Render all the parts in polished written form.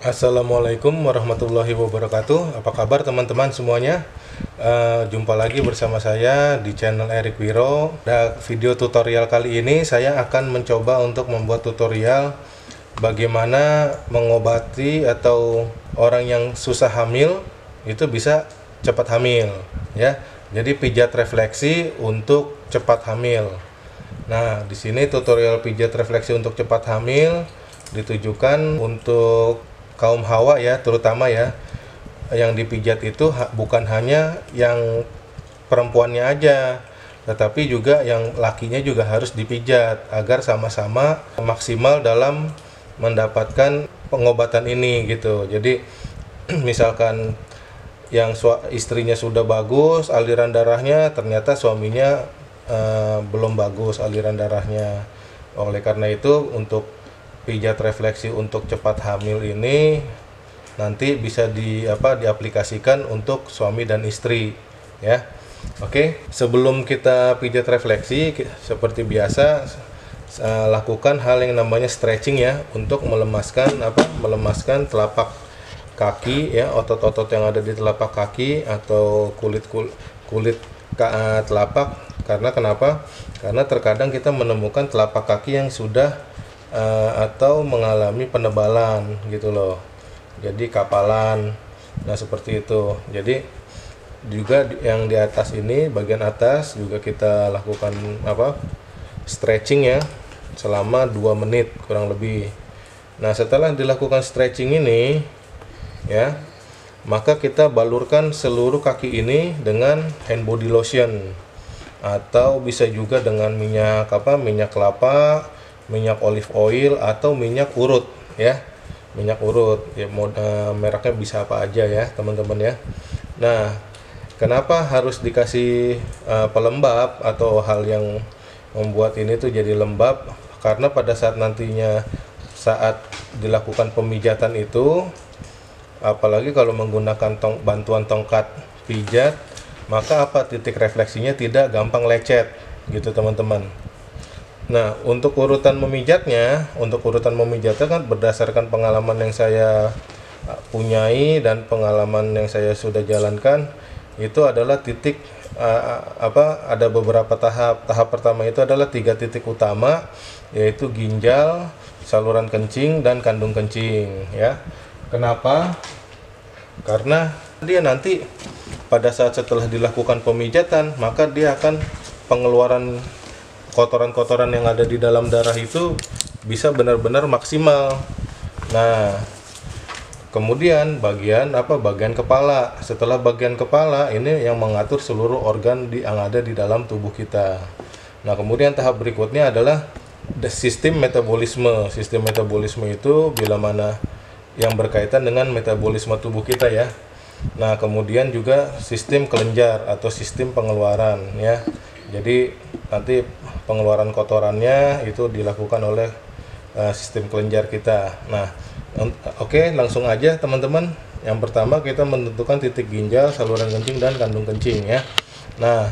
Assalamualaikum warahmatullahi wabarakatuh. Apa kabar teman-teman semuanya? Jumpa lagi bersama saya di channel Erik Wiro. Pada video tutorial kali ini saya akan mencoba untuk membuat tutorial bagaimana mengobati atau orang yang susah hamil itu bisa cepat hamil, ya. Jadi pijat refleksi untuk cepat hamil. Nah, di sini tutorial pijat refleksi untuk cepat hamil ditujukan untuk kaum hawa ya, terutama ya, yang dipijat itu bukan hanya yang perempuannya aja, tetapi juga yang lakinya juga harus dipijat agar sama-sama maksimal dalam mendapatkan pengobatan ini gitu. Jadi misalkan yang istrinya sudah bagus aliran darahnya, ternyata suaminya belum bagus aliran darahnya. Oleh karena itu, untuk pijat refleksi untuk cepat hamil ini nanti bisa diaplikasikan untuk suami dan istri ya. Oke, sebelum kita pijat refleksi, seperti biasa lakukan hal yang namanya stretching ya, untuk melemaskan telapak kaki ya, otot-otot yang ada di telapak kaki atau kulit telapak. Karena kenapa? Karena terkadang kita menemukan telapak kaki yang sudah atau mengalami penebalan gitu loh, jadi kapalan. Nah, seperti itu. Jadi juga yang di atas ini, bagian atas juga kita lakukan stretching ya, selama 2 menit kurang lebih. Nah, setelah dilakukan stretching ini ya, maka kita balurkan seluruh kaki ini dengan hand body lotion, atau bisa juga dengan minyak kelapa, minyak olive oil, atau minyak urut ya. Minyak urut ya, mereknya bisa apa aja ya teman-teman ya. Nah, kenapa harus dikasih pelembab atau hal yang membuat ini tuh jadi lembab? Karena pada saat dilakukan pemijatan itu, apalagi kalau menggunakan bantuan tongkat pijat, maka titik refleksinya tidak gampang lecet gitu teman-teman. Nah, untuk urutan memijatnya kan berdasarkan pengalaman yang saya punyai dan pengalaman yang saya sudah jalankan, itu adalah titik ada beberapa tahap. Tahap pertama itu adalah 3 titik utama, yaitu ginjal, saluran kencing, dan kandung kencing ya. Kenapa? Karena dia nanti pada saat setelah dilakukan pemijatan, maka dia akan pengeluaran kotoran-kotoran yang ada di dalam darah itu bisa benar-benar maksimal. Nah, kemudian bagian kepala. Setelah bagian kepala ini yang mengatur seluruh organ yang ada di dalam tubuh kita. Nah, kemudian tahap berikutnya adalah sistem metabolisme. Sistem metabolisme itu bila mana yang berkaitan dengan metabolisme tubuh kita ya. Nah, kemudian juga sistem kelenjar atau sistem pengeluaran ya. Jadi nanti pengeluaran kotorannya itu dilakukan oleh sistem kelenjar kita. Nah, oke, langsung aja teman-teman. Yang pertama kita menentukan titik ginjal, saluran kencing, dan kandung kencing ya. Nah,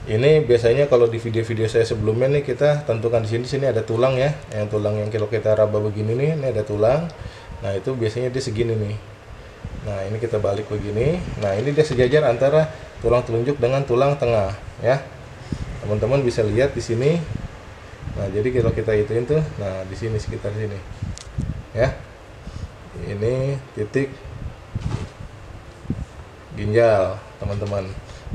ini biasanya kalau di video-video saya sebelumnya nih, kita tentukan di sini ada tulang ya. Yang tulang yang kalau kita raba begini nih, ini ada tulang. Nah, itu biasanya dia segini nih. Nah, ini kita balik begini. Nah, ini dia sejajar antara tulang telunjuk dengan tulang tengah ya. Teman-teman bisa lihat di sini. Nah, jadi kalau kita ituin tuh, nah di sini sekitar sini ya. Ini titik ginjal, teman-teman.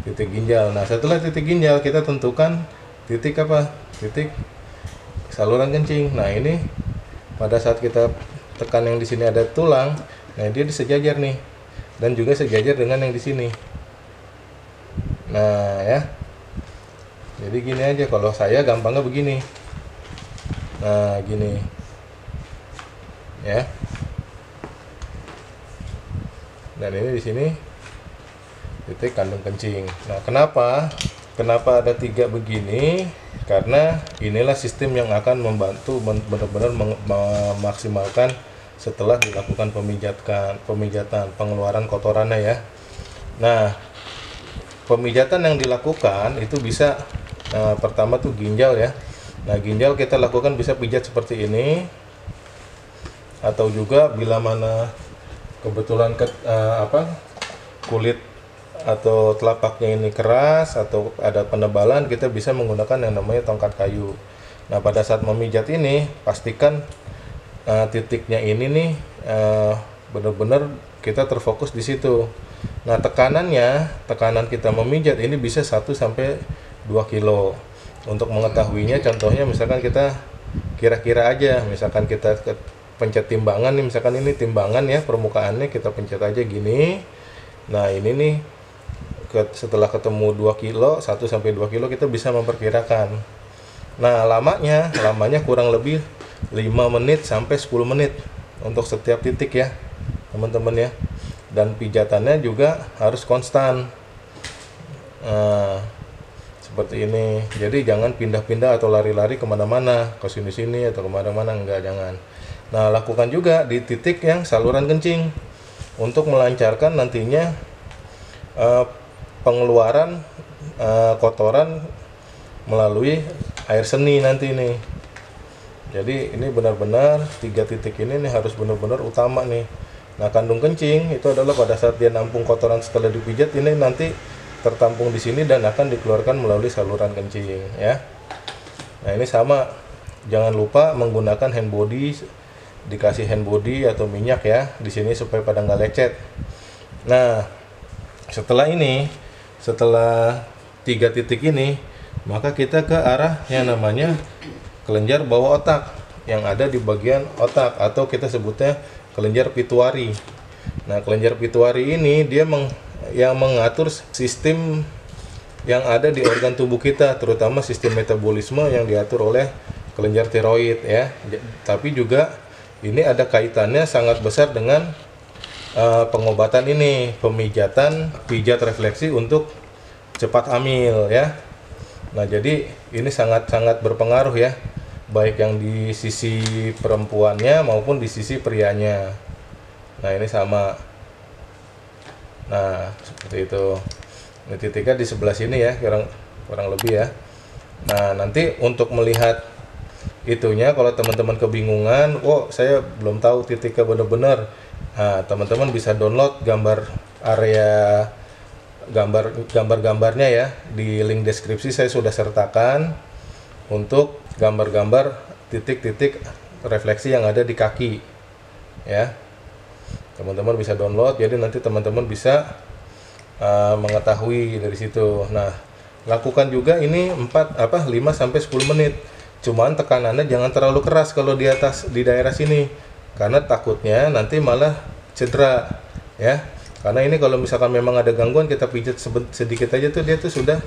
Titik ginjal. Nah, setelah titik ginjal kita tentukan titik Titik saluran kencing. Nah, ini pada saat kita tekan yang di sini ada tulang, nah dia disejajar nih. Dan juga sejajar dengan yang di sini. Nah, ya. Jadi gini aja, kalau saya gampangnya begini. Nah, gini. Ya. Dan ini di sini titik kandung kencing. Nah, kenapa ada 3 begini? Karena inilah sistem yang akan membantu benar-benar memaksimalkan setelah dilakukan pemijatan, pengeluaran kotorannya ya. Nah, pemijatan yang dilakukan itu bisa pertama tuh ginjal ya. Nah, ginjal kita lakukan bisa pijat seperti ini, atau juga bila mana kebetulan kulit atau telapaknya ini keras atau ada penebalan, kita bisa menggunakan yang namanya tongkat kayu. Nah, pada saat memijat ini pastikan titiknya ini nih benar-benar kita terfokus di situ. Nah, tekanan kita memijat ini bisa 1 sampai 2 kilo. Untuk mengetahuinya, contohnya misalkan kita kira-kira aja, misalkan kita pencet timbangan nih, misalkan ini timbangan ya, permukaannya kita pencet aja gini. Nah, ini nih setelah ketemu 2 kilo, 1 sampai 2 kilo kita bisa memperkirakan. Nah, lamanya kurang lebih 5 menit sampai 10 menit untuk setiap titik ya, teman-teman ya. Dan pijatannya juga harus konstan. Seperti ini. Jadi jangan pindah-pindah atau lari-lari kemana-mana, ke sini-sini atau kemana-mana, enggak, jangan. Nah, lakukan juga di titik yang saluran kencing untuk melancarkan nantinya pengeluaran kotoran melalui air seni nanti nih. Jadi ini benar-benar 3 titik ini nih harus benar-benar utama nih. Nah, kandung kencing itu adalah pada saat dia nampung kotoran setelah dipijat, ini nanti tertampung di sini dan akan dikeluarkan melalui saluran kencing ya. Nah, ini sama, jangan lupa menggunakan hand body, dikasih hand body atau minyak ya di sini supaya pada nggak lecet. Nah, setelah 3 titik ini, maka kita ke arah yang namanya kelenjar bawah otak yang ada di bagian otak, atau kita sebutnya kelenjar pituari. Nah, kelenjar pituari ini dia yang mengatur sistem yang ada di organ tubuh kita, terutama sistem metabolisme yang diatur oleh kelenjar tiroid ya. Tapi juga ini ada kaitannya sangat besar dengan pengobatan ini, pijat refleksi untuk cepat hamil ya. Nah, jadi ini sangat-sangat berpengaruh ya, baik yang di sisi perempuannya maupun di sisi prianya. Nah, ini sama. Nah, seperti itu. Ini titiknya di sebelah sini ya, kurang lebih ya. Nah, nanti untuk melihat itunya, kalau teman-teman kebingungan, saya belum tahu titiknya benar-benar. Nah, teman-teman bisa download gambarnya ya, di link deskripsi saya sudah sertakan untuk gambar-gambar titik-titik refleksi yang ada di kaki ya. Teman-teman bisa download, jadi nanti teman-teman bisa mengetahui dari situ. Nah, lakukan juga ini 5 sampai 10 menit. Cuman tekanannya jangan terlalu keras kalau di daerah sini, karena takutnya nanti malah cedera ya. Karena ini kalau misalkan memang ada gangguan, kita pijat sedikit aja tuh dia tuh sudah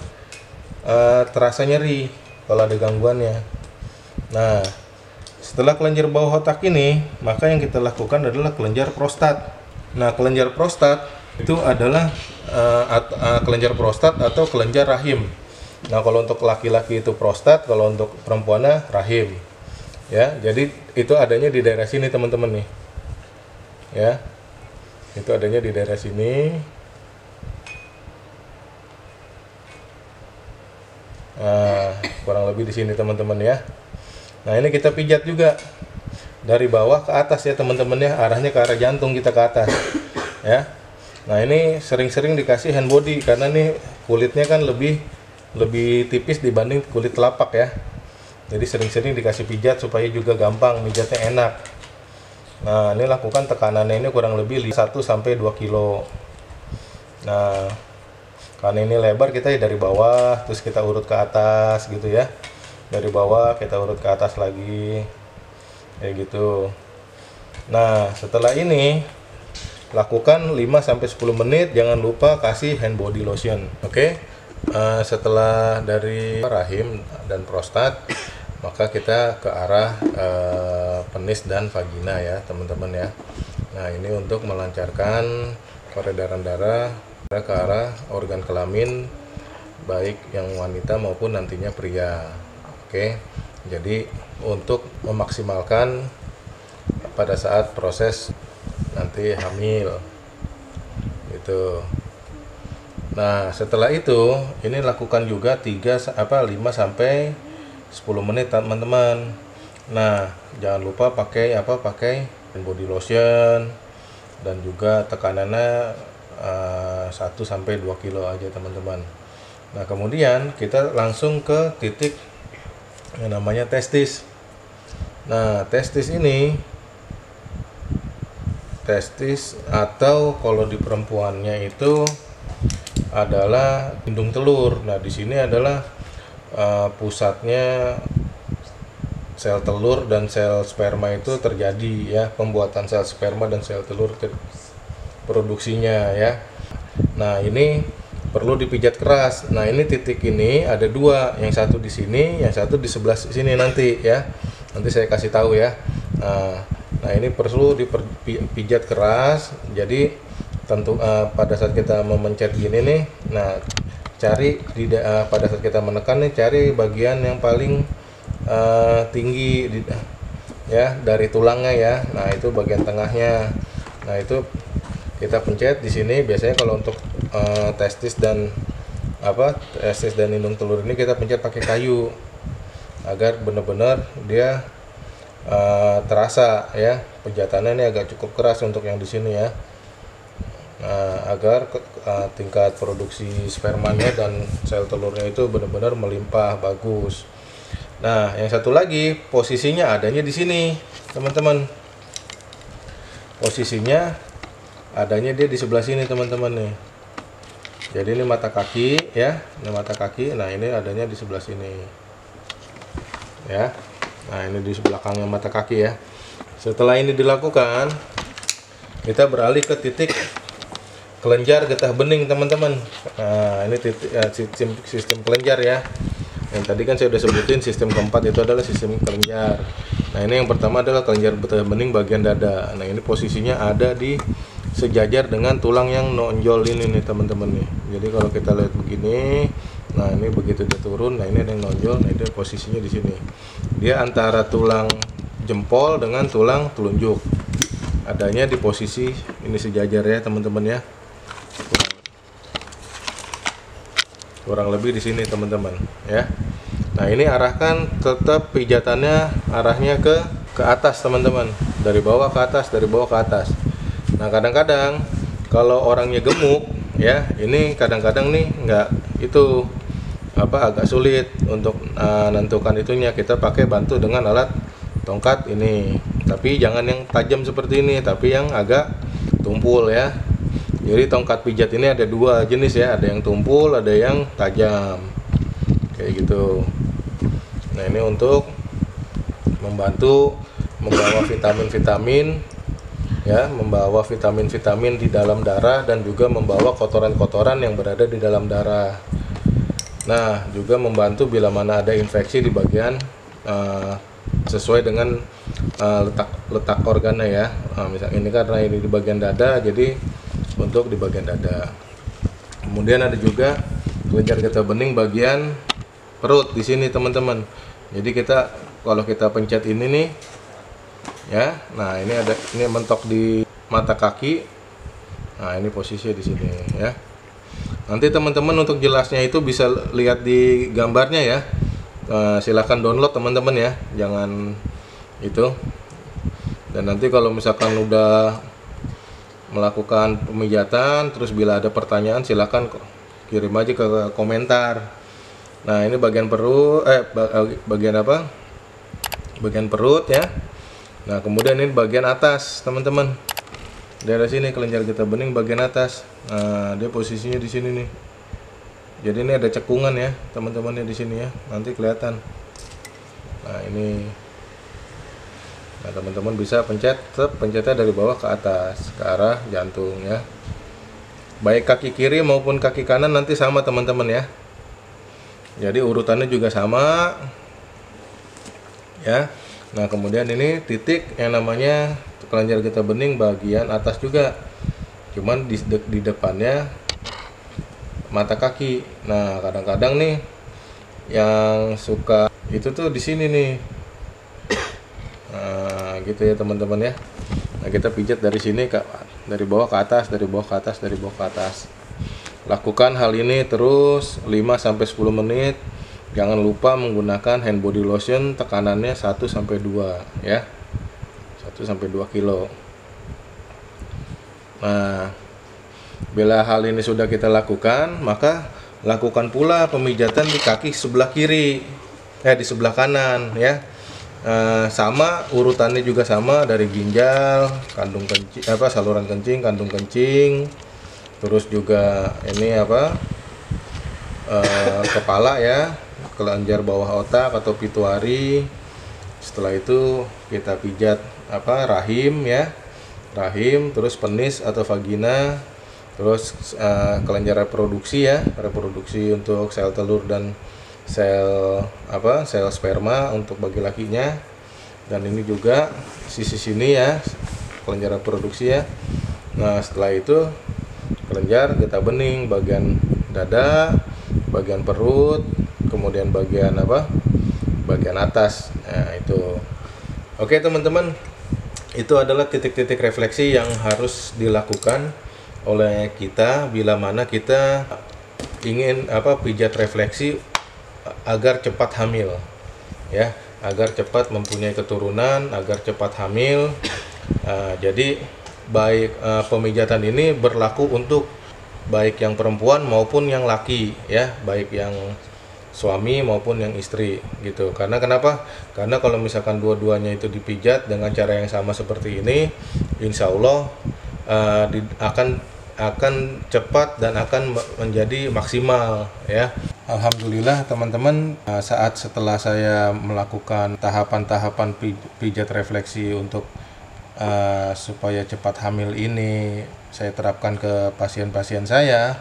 terasa nyeri kalau ada gangguannya. Nah, setelah kelenjar bawah otak ini, maka yang kita lakukan adalah kelenjar prostat. Nah, kelenjar prostat itu adalah kelenjar prostat atau kelenjar rahim. Nah, kalau untuk laki-laki itu prostat, kalau untuk perempuannya rahim. Ya, jadi itu adanya di daerah sini teman-teman nih. Ya. Itu adanya di daerah sini. Nah, kurang lebih di sini teman-teman ya. Nah, ini kita pijat juga dari bawah ke atas ya teman-teman ya, arahnya ke arah jantung kita ke atas ya. Nah, ini sering-sering dikasih hand body karena nih kulitnya kan lebih tipis dibanding kulit telapak ya. Jadi sering-sering dikasih pijat supaya juga gampang pijatnya enak. Nah, ini lakukan tekanannya ini kurang lebih 1 sampai 2 kilo. Nah, karena ini lebar, kita dari bawah terus kita urut ke atas gitu ya. Dari bawah kita urut ke atas lagi. Kayak gitu. Nah, setelah ini lakukan 5 sampai 10 menit, jangan lupa kasih hand body lotion. Oke. Setelah dari rahim dan prostat, maka kita ke arah penis dan vagina ya teman-teman ya. Nah, ini untuk melancarkan peredaran darah ke arah organ kelamin, baik yang wanita maupun nantinya pria. Oke, jadi untuk memaksimalkan pada saat proses nanti hamil gitu. Nah, setelah itu ini lakukan juga 5 sampai 10 menit teman-teman. Nah, jangan lupa pakai body lotion dan juga tekanannya 1 sampai 2 kilo aja teman-teman. Nah, kemudian kita langsung ke titik yang namanya testis. Nah, testis ini, testis atau kalau di perempuannya itu adalah indung telur. Nah, di sini adalah pusatnya sel telur dan sel sperma itu terjadi ya, pembuatan sel sperma dan sel telur produksinya ya. Nah, ini perlu dipijat keras. Nah, ini titik ini ada dua, yang satu di sini, yang satu di sebelah sini nanti ya. Nanti saya kasih tahu ya. Nah, ini perlu dipijat keras. Jadi tentu pada saat kita memencet gini nih, nah cari pada saat kita menekan nih, cari bagian yang paling tinggi ya dari tulangnya ya. Nah, itu bagian tengahnya. Nah, itu kita pencet di sini. Biasanya kalau untuk testis dan indung telur ini kita pencet pakai kayu agar benar-benar dia terasa ya. Penjatannya ini agak cukup keras untuk yang di sini ya. Agar tingkat produksi spermanya dan sel telurnya itu benar-benar melimpah bagus. Nah, yang satu lagi posisinya adanya di sini, teman-teman. Posisinya adanya dia di sebelah sini, teman-teman nih. Jadi ini mata kaki ya, ini mata kaki. Nah, ini adanya di sebelah sini. Ya. Nah, ini di belakangnya mata kaki ya. Setelah ini dilakukan, kita beralih ke titik kelenjar getah bening, teman-teman. Nah, ini titik sistem kelenjar ya. Yang tadi kan saya udah sebutin, sistem keempat itu adalah sistem kelenjar. Nah, ini yang pertama adalah kelenjar getah bening bagian dada. Nah, ini posisinya ada di sejajar dengan tulang yang nonjol ini nih, teman-teman nih. Jadi kalau kita lihat begini, nah ini begitu dia turun, nah ini ada yang nonjol, nah itu posisinya di sini. Dia antara tulang jempol dengan tulang telunjuk. Adanya di posisi ini sejajar ya, teman-teman ya. Kurang lebih di sini, teman-teman ya. Nah, ini arahkan tetap pijatannya arahnya ke atas, teman-teman. Dari bawah ke atas, dari bawah ke atas. Nah, kadang-kadang kalau orangnya gemuk ya, ini kadang-kadang nih nggak itu agak sulit untuk menentukan itunya. Kita pakai bantu dengan alat tongkat ini. Tapi jangan yang tajam seperti ini, tapi yang agak tumpul ya. Jadi tongkat pijat ini ada dua jenis ya, ada yang tumpul, ada yang tajam, kayak gitu. Nah, ini untuk membantu membawa vitamin-vitamin ya, membawa vitamin-vitamin di dalam darah dan juga membawa kotoran-kotoran yang berada di dalam darah. Nah, juga membantu bila mana ada infeksi di bagian sesuai dengan letak organnya ya. Misalnya ini karena ini di bagian dada, jadi untuk di bagian dada. Kemudian ada juga kelenjar getah bening bagian perut di sini, teman-teman. Jadi kalau kita pencet ini nih ya, nah ini mentok di mata kaki. Nah, ini posisinya di sini ya. Nanti teman-teman untuk jelasnya itu bisa lihat di gambarnya ya. Silahkan download, teman-teman ya, jangan itu. Dan nanti kalau misalkan udah melakukan pemijatan, terus bila ada pertanyaan silahkan kirim aja ke komentar. Nah, ini bagian perut, bagian apa? Bagian perut ya. Nah, kemudian ini bagian atas, teman-teman. Daerah sini kelenjar getah bening bagian atas. Nah, dia posisinya di sini nih. Jadi ini ada cekungan ya, teman-teman ya, di sini ya. Nanti kelihatan. Nah, ini. Nah, teman-teman bisa pencetnya dari bawah ke atas, ke arah jantung ya. Baik kaki kiri maupun kaki kanan nanti sama, teman-teman ya. Jadi urutannya juga sama ya. Nah, kemudian ini titik yang namanya kelenjar getah bening bagian atas juga. Cuman di depannya mata kaki. Nah, kadang-kadang nih yang suka itu tuh di sini nih. Nah, gitu ya, teman-teman ya. Nah, kita pijat dari sini dari bawah ke atas, dari bawah ke atas, dari bawah ke atas. Lakukan hal ini terus 5 sampai 10 menit. Jangan lupa menggunakan hand body lotion, tekanannya 1 sampai 2 ya. 1 sampai 2 kilo. Nah, bila hal ini sudah kita lakukan, maka lakukan pula pemijatan di kaki sebelah kiri, di sebelah kanan ya. Sama urutannya juga sama, dari ginjal, kandung kencing, saluran kencing, kandung kencing, terus juga ini kepala ya, kelenjar bawah otak atau pituari. Setelah itu kita pijat rahim ya, rahim, terus penis atau vagina, terus kelenjar reproduksi ya, reproduksi untuk sel telur dan sel sperma untuk bagi lakinya, dan ini juga sisi sini ya, kelenjar reproduksi ya. Nah, setelah itu kelenjar getah bening bagian dada, bagian perut, kemudian bagian bagian atas. Nah, itu. Oke teman-teman, itu adalah titik-titik refleksi yang harus dilakukan oleh kita bila mana kita ingin pijat refleksi agar cepat hamil ya, agar cepat mempunyai keturunan, agar cepat hamil. Jadi baik pemijatan ini berlaku untuk baik yang perempuan maupun yang laki ya, baik yang suami maupun yang istri gitu. Karena kenapa? Karena kalau misalkan dua-duanya itu dipijat dengan cara yang sama seperti ini, insya Allah akan cepat dan akan menjadi maksimal ya. Alhamdulillah teman-teman, saat setelah saya melakukan tahapan-tahapan pijat refleksi untuk supaya cepat hamil ini saya terapkan ke pasien-pasien saya,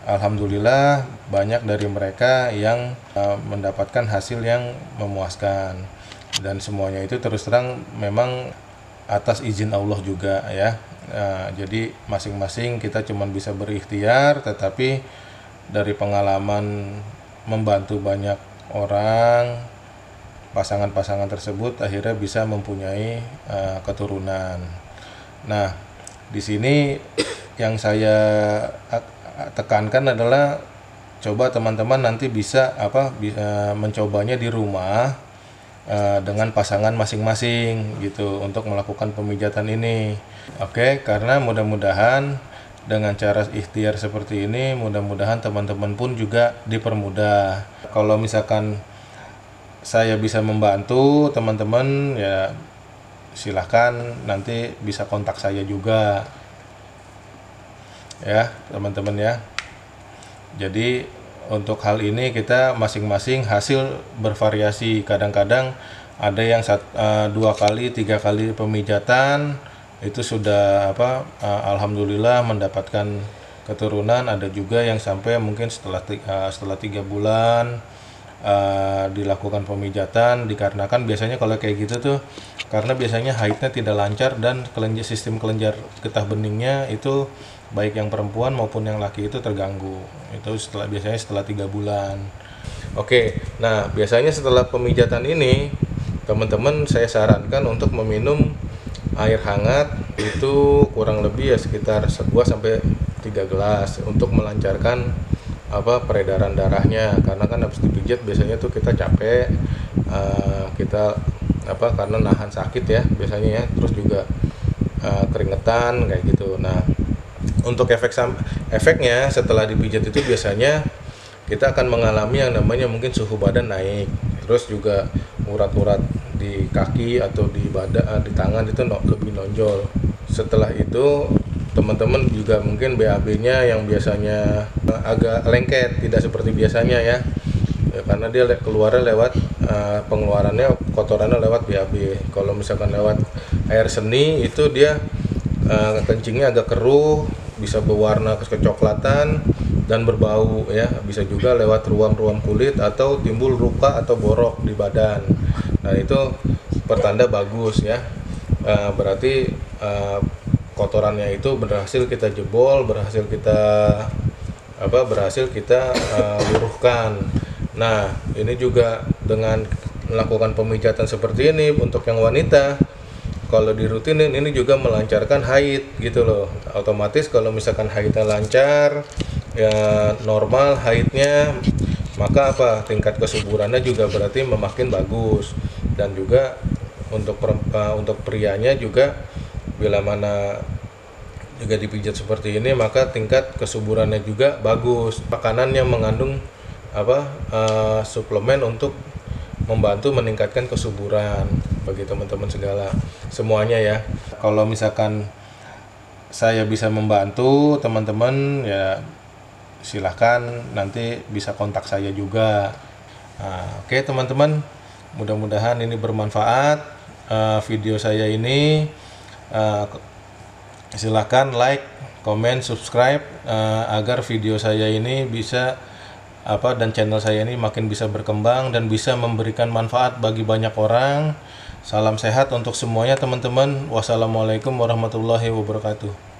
alhamdulillah banyak dari mereka yang mendapatkan hasil yang memuaskan, dan semuanya itu terus terang memang atas izin Allah juga ya. Jadi masing-masing kita cuma bisa berikhtiar, tetapi dari pengalaman membantu banyak orang, pasangan-pasangan tersebut akhirnya bisa mempunyai keturunan. Nah, di sini yang saya tekankan adalah coba teman-teman nanti bisa mencobanya di rumah dengan pasangan masing-masing gitu untuk melakukan pemijatan ini. Oke, karena mudah-mudahan dengan cara ikhtiar seperti ini, mudah-mudahan teman-teman pun juga dipermudah. Kalau misalkan saya bisa membantu teman-teman ya silahkan nanti bisa kontak saya juga ya teman-teman ya. Jadi untuk hal ini kita masing-masing hasil bervariasi. Kadang-kadang ada yang 2 kali 3 kali pemijatan itu sudah alhamdulillah mendapatkan keturunan. Ada juga yang sampai mungkin setelah 3 bulan dilakukan pemijatan, dikarenakan biasanya kalau kayak gitu tuh karena biasanya haidnya tidak lancar dan sistem kelenjar getah beningnya itu baik yang perempuan maupun yang laki itu terganggu. Itu biasanya setelah 3 bulan. Oke, nah biasanya setelah pemijatan ini teman-teman saya sarankan untuk meminum air hangat itu kurang lebih ya sekitar 1 sampai 3 gelas untuk melancarkan peredaran darahnya. Karena kan habis dipijat biasanya tuh kita capek, kita karena nahan sakit ya biasanya ya, terus juga keringetan kayak gitu. Nah, untuk efeknya setelah dipijat itu biasanya kita akan mengalami yang namanya mungkin suhu badan naik, terus juga urat-urat di kaki atau di badan, di tangan itu lebih nonjol. Setelah itu teman-teman juga mungkin BAB-nya yang biasanya agak lengket, tidak seperti biasanya ya, karena dia keluarnya lewat pengeluarannya, kotorannya lewat BAB. Kalau misalkan lewat air seni itu dia kencingnya agak keruh, bisa berwarna kecoklatan dan berbau ya. Bisa juga lewat ruam-ruam kulit atau timbul luka atau borok di badan. Nah, itu pertanda bagus ya. Berarti kotorannya itu berhasil kita jebol, berhasil kita luruhkan. Nah, ini juga dengan melakukan pemijatan seperti ini untuk yang wanita, kalau dirutinin ini juga melancarkan haid gitu loh. Otomatis kalau misalkan haidnya lancar ya, normal haidnya, maka tingkat kesuburannya juga berarti makin bagus. Dan juga untuk prianya juga bila mana juga dipijat seperti ini, maka tingkat kesuburannya juga bagus. Makanan yang mengandung suplemen untuk membantu meningkatkan kesuburan bagi teman-teman semuanya ya. Kalau misalkan saya bisa membantu teman-teman ya silahkan, nanti bisa kontak saya juga. Oke teman-teman, mudah-mudahan ini bermanfaat video saya ini. Silahkan like, komen, subscribe agar video saya ini bisa dan channel saya ini makin bisa berkembang dan bisa memberikan manfaat bagi banyak orang. Salam sehat untuk semuanya teman-teman. Wassalamualaikum warahmatullahi wabarakatuh.